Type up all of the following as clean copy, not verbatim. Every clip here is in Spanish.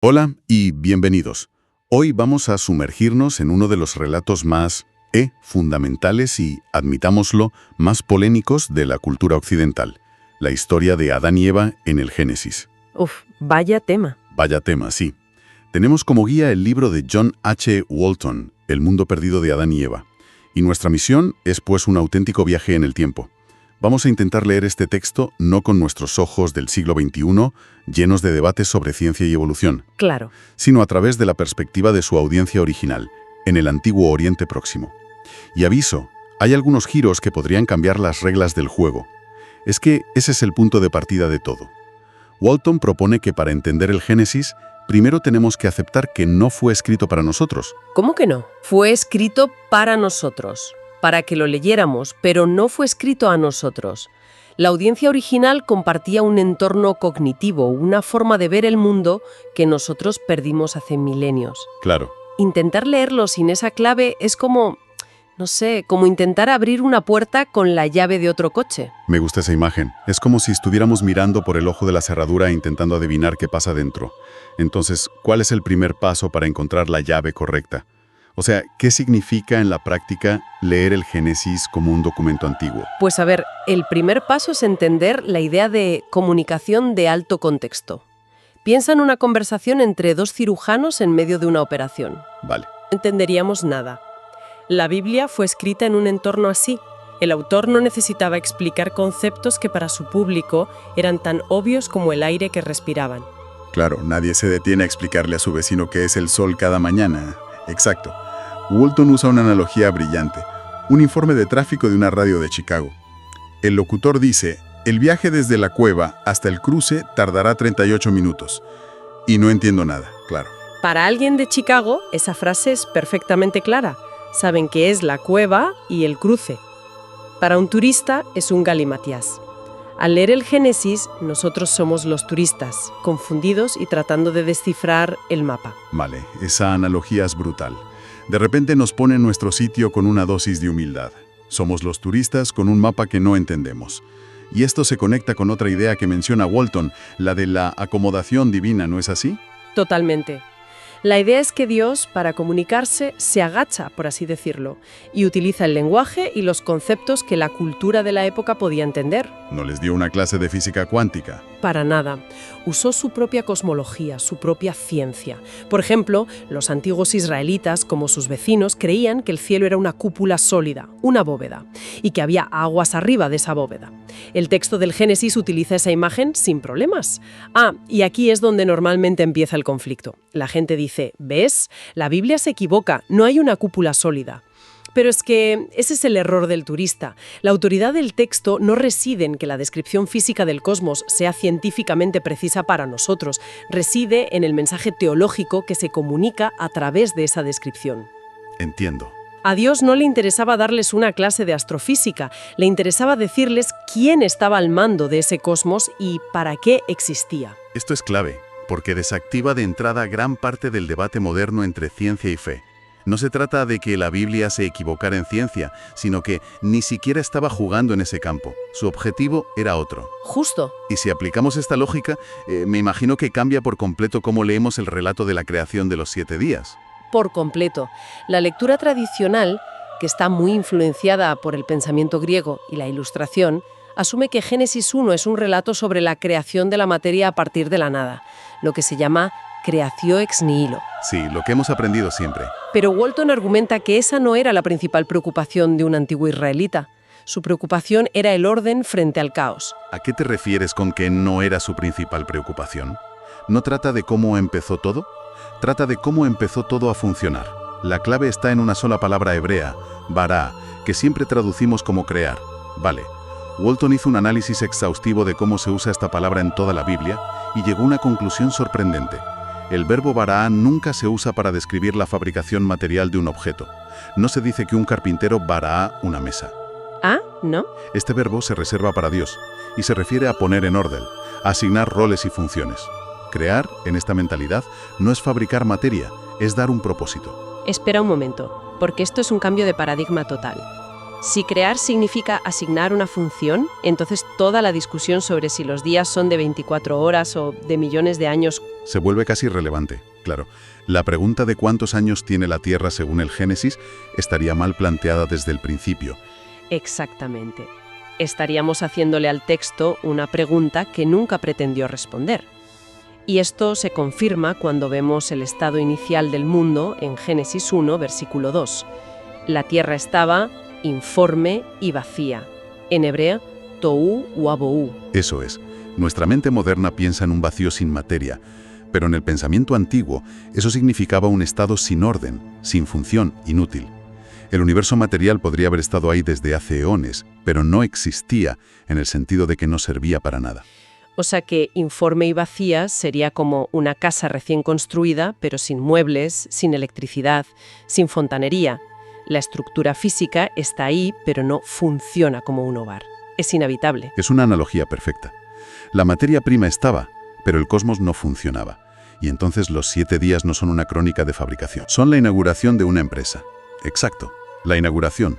Hola y bienvenidos. Hoy vamos a sumergirnos en uno de los relatos más fundamentales y, admitámoslo, más polémicos de la cultura occidental, la historia de Adán y Eva en el Génesis. Uf, vaya tema. Vaya tema, sí. Tenemos como guía el libro de John H. Walton, El mundo perdido de Adán y Eva. Y nuestra misión es pues un auténtico viaje en el tiempo. Vamos a intentar leer este texto no con nuestros ojos del siglo XXI, llenos de debates sobre ciencia y evolución, Claro. sino a través de la perspectiva de su audiencia original, en el antiguo Oriente Próximo. Y aviso, hay algunos giros que podrían cambiar las reglas del juego. Es que ese es el punto de partida de todo. Walton propone que para entender el Génesis, primero tenemos que aceptar que no fue escrito para nosotros. ¿Cómo que no? Fue escrito para nosotros, para que lo leyéramos, pero no fue escrito a nosotros. La audiencia original compartía un entorno cognitivo, una forma de ver el mundo que nosotros perdimos hace milenios. Claro. Intentar leerlo sin esa clave es como, no sé, como intentar abrir una puerta con la llave de otro coche. Me gusta esa imagen. Es como si estuviéramos mirando por el ojo de la cerradura e intentando adivinar qué pasa dentro. Entonces, ¿cuál es el primer paso para encontrar la llave correcta? O sea, ¿qué significa en la práctica leer el Génesis como un documento antiguo? Pues a ver, el primer paso es entender la idea de comunicación de alto contexto. Piensa en una conversación entre dos cirujanos en medio de una operación. Vale. No entenderíamos nada. La Biblia fue escrita en un entorno así. El autor no necesitaba explicar conceptos que para su público eran tan obvios como el aire que respiraban. Claro, nadie se detiene a explicarle a su vecino qué es el sol cada mañana. Exacto. Walton usa una analogía brillante, un informe de tráfico de una radio de Chicago. El locutor dice, el viaje desde la cueva hasta el cruce tardará 38 minutos. Y no entiendo nada, claro. Para alguien de Chicago, esa frase es perfectamente clara. Saben qué es la cueva y el cruce. Para un turista es un galimatías. Al leer el Génesis, nosotros somos los turistas, confundidos y tratando de descifrar el mapa. Vale, esa analogía es brutal. De repente nos pone en nuestro sitio con una dosis de humildad. Somos los turistas con un mapa que no entendemos. Y esto se conecta con otra idea que menciona Walton, la de la acomodación divina, ¿no es así? Totalmente. La idea es que Dios, para comunicarse, se agacha, por así decirlo, y utiliza el lenguaje y los conceptos que la cultura de la época podía entender. No les dio una clase de física cuántica. Para nada. Usó su propia cosmología, su propia ciencia. Por ejemplo, los antiguos israelitas, como sus vecinos, creían que el cielo era una cúpula sólida, una bóveda, y que había aguas arriba de esa bóveda. El texto del Génesis utiliza esa imagen sin problemas. Y aquí es donde normalmente empieza el conflicto. La gente dice, ¿ves? La Biblia se equivoca, no hay una cúpula sólida. Pero es que ese es el error del turista. La autoridad del texto no reside en que la descripción física del cosmos sea científicamente precisa para nosotros. Reside en el mensaje teológico que se comunica a través de esa descripción. Entiendo. A Dios no le interesaba darles una clase de astrofísica, le interesaba decirles quién estaba al mando de ese cosmos y para qué existía. Esto es clave, porque desactiva de entrada gran parte del debate moderno entre ciencia y fe. No se trata de que la Biblia se equivocara en ciencia, sino que ni siquiera estaba jugando en ese campo. Su objetivo era otro. Justo. Y si aplicamos esta lógica, me imagino que cambia por completo cómo leemos el relato de la creación de los 7 días. Por completo. La lectura tradicional, que está muy influenciada por el pensamiento griego y la Ilustración, asume que Génesis 1 es un relato sobre la creación de la materia a partir de la nada, lo que se llama creatio ex nihilo. Sí, lo que hemos aprendido siempre. Pero Walton argumenta que esa no era la principal preocupación de un antiguo israelita. Su preocupación era el orden frente al caos. ¿A qué te refieres con que no era su principal preocupación? ¿No trata de cómo empezó todo? Trata de cómo empezó todo a funcionar. La clave está en una sola palabra hebrea, bara, que siempre traducimos como crear. Vale. Walton hizo un análisis exhaustivo de cómo se usa esta palabra en toda la Biblia y llegó a una conclusión sorprendente. El verbo bará nunca se usa para describir la fabricación material de un objeto. No se dice que un carpintero bará una mesa. ¿No? Este verbo se reserva para Dios y se refiere a poner en orden, a asignar roles y funciones. Crear, en esta mentalidad, no es fabricar materia, es dar un propósito. Espera un momento, porque esto es un cambio de paradigma total. Si crear significa asignar una función, entonces toda la discusión sobre si los días son de 24 horas o de millones de años Se vuelve casi irrelevante, claro. La pregunta de cuántos años tiene la Tierra según el Génesis estaría mal planteada desde el principio. Exactamente. Estaríamos haciéndole al texto una pregunta que nunca pretendió responder. Y esto se confirma cuando vemos el estado inicial del mundo en Génesis 1, versículo 2. La tierra estaba informe y vacía. En hebreo, tohu u abohu. Eso es. Nuestra mente moderna piensa en un vacío sin materia, pero en el pensamiento antiguo eso significaba un estado sin orden, sin función, inútil. El universo material podría haber estado ahí desde hace eones, pero no existía en el sentido de que no servía para nada. O sea que informe y vacía sería como una casa recién construida, pero sin muebles, sin electricidad, sin fontanería. La estructura física está ahí, pero no funciona como un hogar. Es inhabitable. Es una analogía perfecta. La materia prima estaba, pero el cosmos no funcionaba. Y entonces los 7 días no son una crónica de fabricación. Son la inauguración de una empresa. Exacto, la inauguración.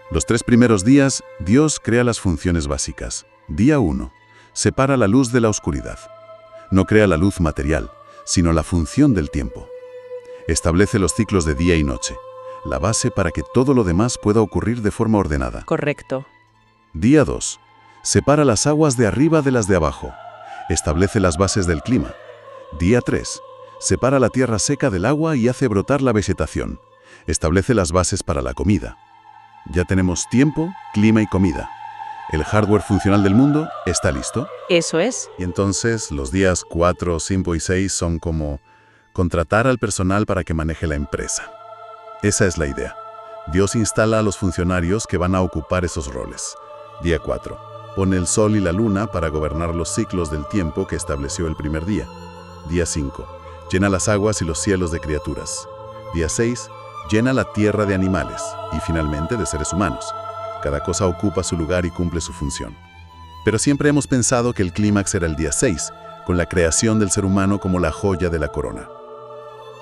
Los 3 primeros días, Dios crea las funciones básicas. Día 1. Separa la luz de la oscuridad. No crea la luz material, sino la función del tiempo. Establece los ciclos de día y noche, la base para que todo lo demás pueda ocurrir de forma ordenada. Correcto. Día 2. Separa las aguas de arriba de las de abajo. Establece las bases del clima. Día 3. Separa la tierra seca del agua y hace brotar la vegetación. Establece las bases para la comida. Ya tenemos tiempo, clima y comida. El hardware funcional del mundo está listo. Eso es. Y entonces los días 4, 5 y 6 son como contratar al personal para que maneje la empresa. Esa es la idea. Dios instala a los funcionarios que van a ocupar esos roles. Día 4. Pone el sol y la luna para gobernar los ciclos del tiempo que estableció el primer día. Día 5. Llena las aguas y los cielos de criaturas. Día 6. Llena la tierra de animales y finalmente de seres humanos. Cada cosa ocupa su lugar y cumple su función. Pero siempre hemos pensado que el clímax era el día 6, con la creación del ser humano como la joya de la corona.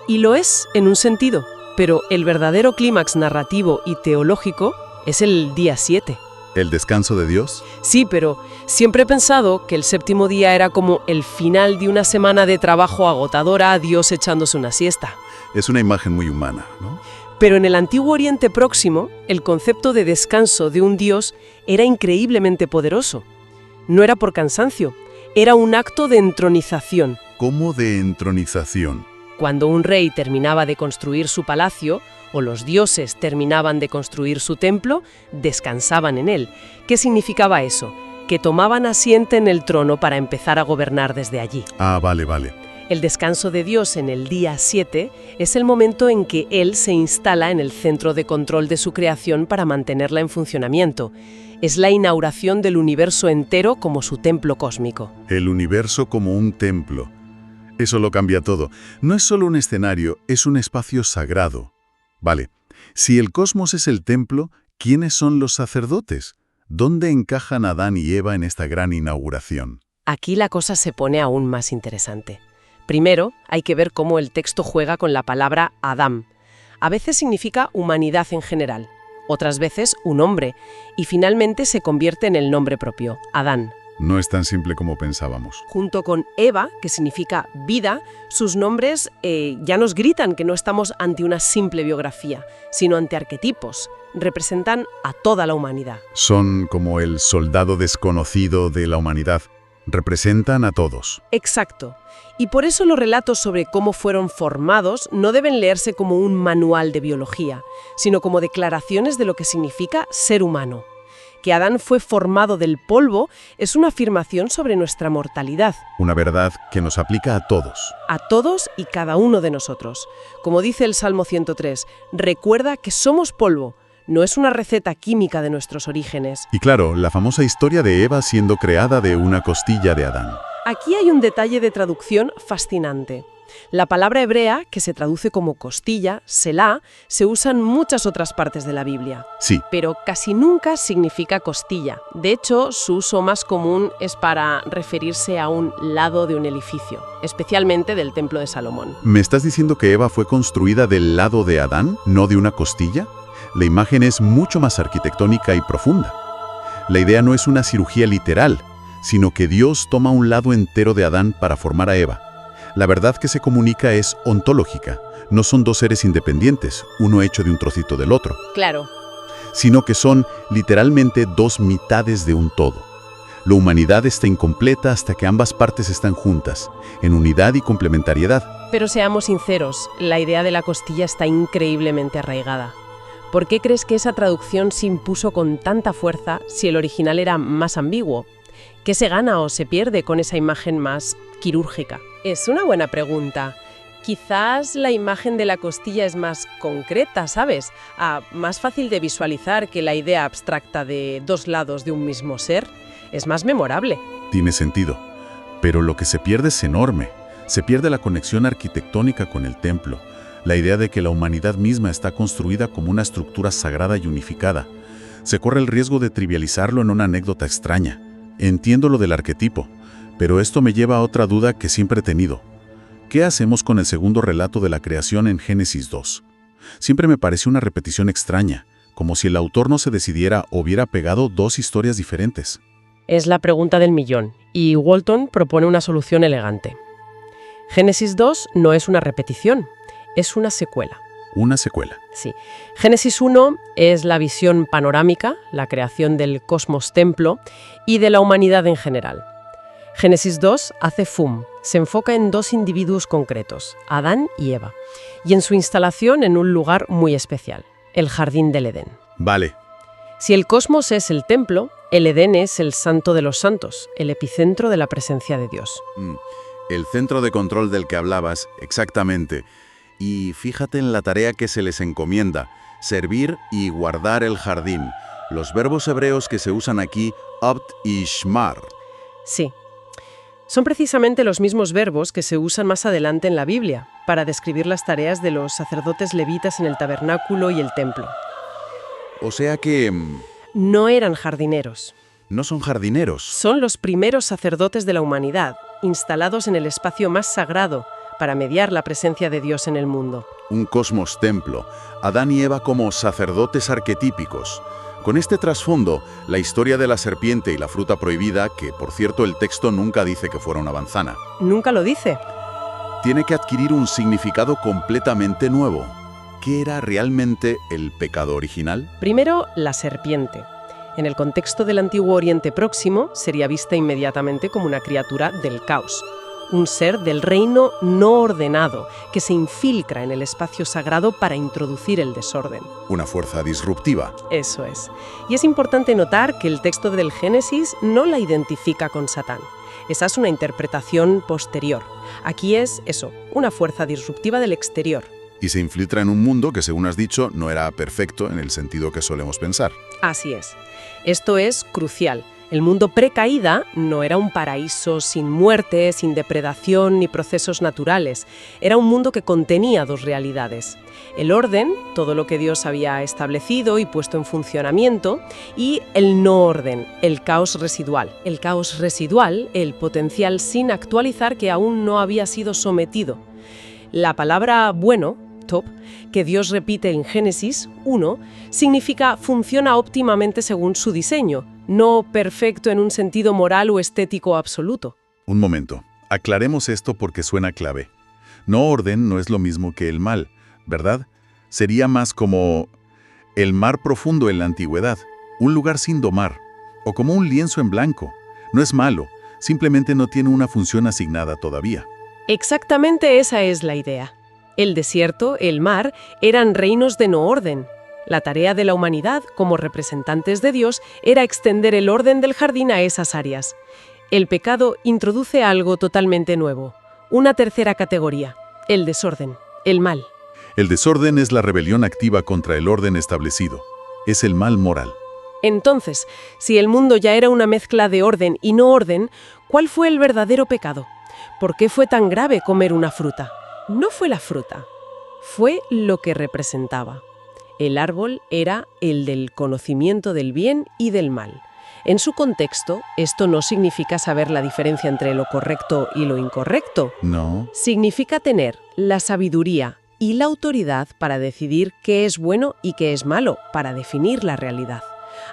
Y lo es en un sentido, pero el verdadero clímax narrativo y teológico es el día 7. ¿El descanso de Dios? Sí, pero siempre he pensado que el séptimo día era como el final de una semana de trabajo agotadora a Dios echándose una siesta. Es una imagen muy humana, ¿no? Pero en el Antiguo Oriente Próximo, el concepto de descanso de un dios era increíblemente poderoso. No era por cansancio, era un acto de entronización. ¿Cómo de entronización? Cuando un rey terminaba de construir su palacio, o los dioses terminaban de construir su templo, descansaban en él. ¿Qué significaba eso? Que tomaban asiento en el trono para empezar a gobernar desde allí. Ah, vale. El descanso de Dios en el día 7 es el momento en que Él se instala en el centro de control de su creación para mantenerla en funcionamiento. Es la inauguración del universo entero como su templo cósmico. El universo como un templo. Eso lo cambia todo. No es solo un escenario, es un espacio sagrado. Vale, si el cosmos es el templo, ¿quiénes son los sacerdotes? ¿Dónde encajan Adán y Eva en esta gran inauguración? Aquí la cosa se pone aún más interesante. Primero, hay que ver cómo el texto juega con la palabra Adam. A veces significa humanidad en general, otras veces un hombre, y finalmente se convierte en el nombre propio, Adán. No es tan simple como pensábamos. Junto con Eva, que significa vida, sus nombres ya nos gritan que no estamos ante una simple biografía, sino ante arquetipos. Representan a toda la humanidad. Son como el soldado desconocido de la humanidad. Representan a todos. Exacto. Y por eso los relatos sobre cómo fueron formados no deben leerse como un manual de biología, sino como declaraciones de lo que significa ser humano. Que Adán fue formado del polvo es una afirmación sobre nuestra mortalidad. Una verdad que nos aplica a todos. A todos y cada uno de nosotros. Como dice el Salmo 103, recuerda que somos polvo. No es una receta química de nuestros orígenes. Y claro, la famosa historia de Eva siendo creada de una costilla de Adán. Aquí hay un detalle de traducción fascinante. La palabra hebrea, que se traduce como costilla, selá, se usa en muchas otras partes de la Biblia. Sí. Pero casi nunca significa costilla. De hecho, su uso más común es para referirse a un lado de un edificio, especialmente del Templo de Salomón. ¿Me estás diciendo que Eva fue construida del lado de Adán, no de una costilla? La imagen es mucho más arquitectónica y profunda. La idea no es una cirugía literal, sino que Dios toma un lado entero de Adán para formar a Eva. La verdad que se comunica es ontológica. No son dos seres independientes, uno hecho de un trocito del otro, Claro. sino que son literalmente dos mitades de un todo. La humanidad está incompleta hasta que ambas partes están juntas, en unidad y complementariedad. Pero seamos sinceros, la idea de la costilla está increíblemente arraigada. ¿Por qué crees que esa traducción se impuso con tanta fuerza si el original era más ambiguo? ¿Qué se gana o se pierde con esa imagen más quirúrgica? Es una buena pregunta. Quizás la imagen de la costilla es más concreta, ¿sabes? Más fácil de visualizar que la idea abstracta de dos lados de un mismo ser. Es más memorable. Tiene sentido, pero lo que se pierde es enorme. Se pierde la conexión arquitectónica con el templo, la idea de que la humanidad misma está construida como una estructura sagrada y unificada. Se corre el riesgo de trivializarlo en una anécdota extraña. Entiendo lo del arquetipo, pero esto me lleva a otra duda que siempre he tenido. ¿Qué hacemos con el segundo relato de la creación en Génesis 2? Siempre me pareció una repetición extraña, como si el autor no se decidiera o hubiera pegado dos historias diferentes. Es la pregunta del millón, y Walton propone una solución elegante. Génesis 2 no es una repetición, es una secuela. Una secuela. Sí. Génesis 1 es la visión panorámica, la creación del cosmos templo y de la humanidad en general. Génesis 2 hace se enfoca en dos individuos concretos, Adán y Eva, y en su instalación en un lugar muy especial, el jardín del Edén. Vale. Si el cosmos es el templo, el Edén es el santo de los santos, el epicentro de la presencia de Dios. El centro de control del que hablabas, exactamente. Y fíjate en la tarea que se les encomienda, servir y guardar el jardín. Los verbos hebreos que se usan aquí, abt y shmar. Sí. Son precisamente los mismos verbos que se usan más adelante en la Biblia para describir las tareas de los sacerdotes levitas en el tabernáculo y el templo. O sea que... No eran jardineros. no son jardineros. Son los primeros sacerdotes de la humanidad, instalados en el espacio más sagrado para mediar la presencia de Dios en el mundo. Un cosmos templo, Adán y Eva como sacerdotes arquetípicos. Con este trasfondo, la historia de la serpiente y la fruta prohibida, que por cierto el texto nunca dice que fuera una manzana, Nunca lo dice. tiene que adquirir un significado completamente nuevo. ¿Qué era realmente el pecado original? Primero, la serpiente. En el contexto del Antiguo Oriente Próximo, sería vista inmediatamente como una criatura del caos, un ser del reino no ordenado que se infiltra en el espacio sagrado para introducir el desorden. Una fuerza disruptiva. Eso es. Y es importante notar que el texto del Génesis no la identifica con Satán. Esa es una interpretación posterior. Aquí es, una fuerza disruptiva del exterior. Y se infiltra en un mundo que, según has dicho, no era perfecto en el sentido que solemos pensar. Así es. Esto es crucial. El mundo precaída no era un paraíso sin muerte, sin depredación ni procesos naturales. Era un mundo que contenía dos realidades. El orden, todo lo que Dios había establecido y puesto en funcionamiento, y el no orden, el caos residual. El caos residual, el potencial sin actualizar que aún no había sido sometido. La palabra bueno, top, que Dios repite en Génesis 1, significa funciona óptimamente según su diseño, no perfecto en un sentido moral o estético absoluto. Un momento. Aclaremos esto porque suena clave. No orden no es lo mismo que el mal, ¿verdad? Sería más como el mar profundo en la antigüedad, un lugar sin domar, o como un lienzo en blanco. No es malo, simplemente no tiene una función asignada todavía. Exactamente esa es la idea. El desierto, el mar, eran reinos de no orden. La tarea de la humanidad, como representantes de Dios, era extender el orden del jardín a esas áreas. El pecado introduce algo totalmente nuevo, una tercera categoría, el desorden, el mal. El desorden es la rebelión activa contra el orden establecido. Es el mal moral. Entonces, si el mundo ya era una mezcla de orden y no orden, ¿cuál fue el verdadero pecado? ¿Por qué fue tan grave comer una fruta? No fue la fruta, fue lo que representaba. El árbol era el del conocimiento del bien y del mal. En su contexto, esto no significa saber la diferencia entre lo correcto y lo incorrecto. No. Significa tener la sabiduría y la autoridad para decidir qué es bueno y qué es malo, para definir la realidad.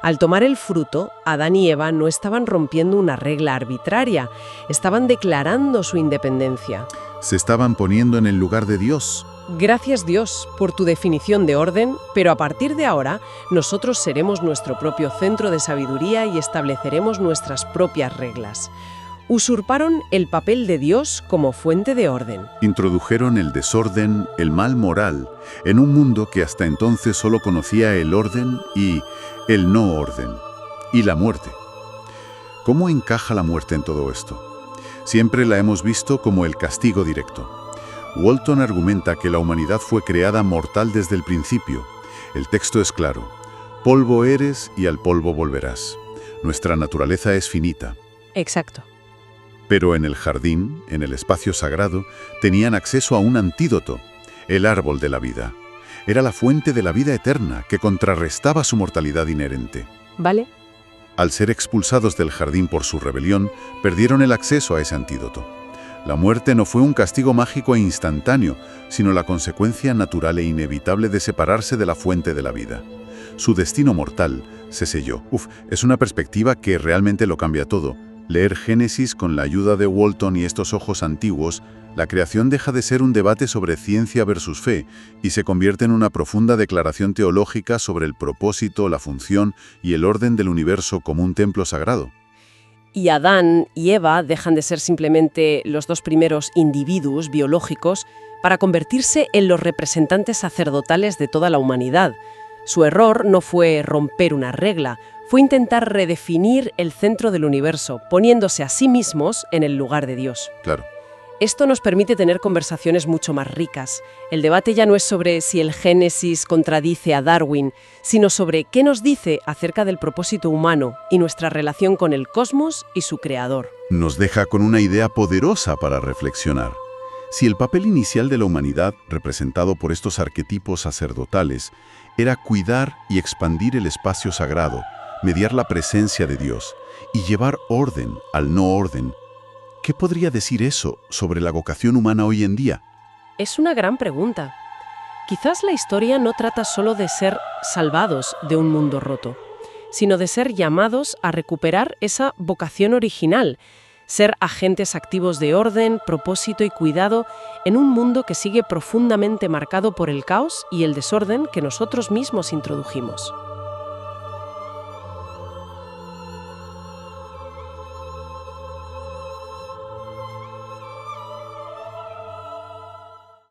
Al tomar el fruto, Adán y Eva no estaban rompiendo una regla arbitraria, estaban declarando su independencia. Se estaban poniendo en el lugar de Dios. Gracias Dios por tu definición de orden, pero a partir de ahora nosotros seremos nuestro propio centro de sabiduría y estableceremos nuestras propias reglas. Usurparon el papel de Dios como fuente de orden. Introdujeron el desorden, el mal moral, en un mundo que hasta entonces solo conocía el orden y el no orden, y la muerte. ¿Cómo encaja la muerte en todo esto? Siempre la hemos visto como el castigo directo. Walton argumenta que la humanidad fue creada mortal desde el principio. El texto es claro: polvo eres y al polvo volverás. Nuestra naturaleza es finita. Exacto. Pero en el jardín, en el espacio sagrado, tenían acceso a un antídoto, el árbol de la vida. Era la fuente de la vida eterna que contrarrestaba su mortalidad inherente. ¿Vale? Al ser expulsados del jardín por su rebelión, perdieron el acceso a ese antídoto. La muerte no fue un castigo mágico e instantáneo, sino la consecuencia natural e inevitable de separarse de la fuente de la vida. Su destino mortal se selló. Es una perspectiva que realmente lo cambia todo. Leer Génesis con la ayuda de Walton y estos ojos antiguos, la creación deja de ser un debate sobre ciencia versus fe y se convierte en una profunda declaración teológica sobre el propósito, la función y el orden del universo como un templo sagrado. Y Adán y Eva dejan de ser simplemente los dos primeros individuos biológicos para convertirse en los representantes sacerdotales de toda la humanidad. Su error no fue romper una regla, fue intentar redefinir el centro del universo, poniéndose a sí mismos en el lugar de Dios. Claro. Esto nos permite tener conversaciones mucho más ricas. El debate ya no es sobre si el Génesis contradice a Darwin, sino sobre qué nos dice acerca del propósito humano y nuestra relación con el cosmos y su creador. Nos deja con una idea poderosa para reflexionar. Si el papel inicial de la humanidad, representado por estos arquetipos sacerdotales, era cuidar y expandir el espacio sagrado, mediar la presencia de Dios y llevar orden al no orden, ¿qué podría decir eso sobre la vocación humana hoy en día? Es una gran pregunta. Quizás la historia no trata solo de ser salvados de un mundo roto, sino de ser llamados a recuperar esa vocación original, ser agentes activos de orden, propósito y cuidado en un mundo que sigue profundamente marcado por el caos y el desorden que nosotros mismos introdujimos.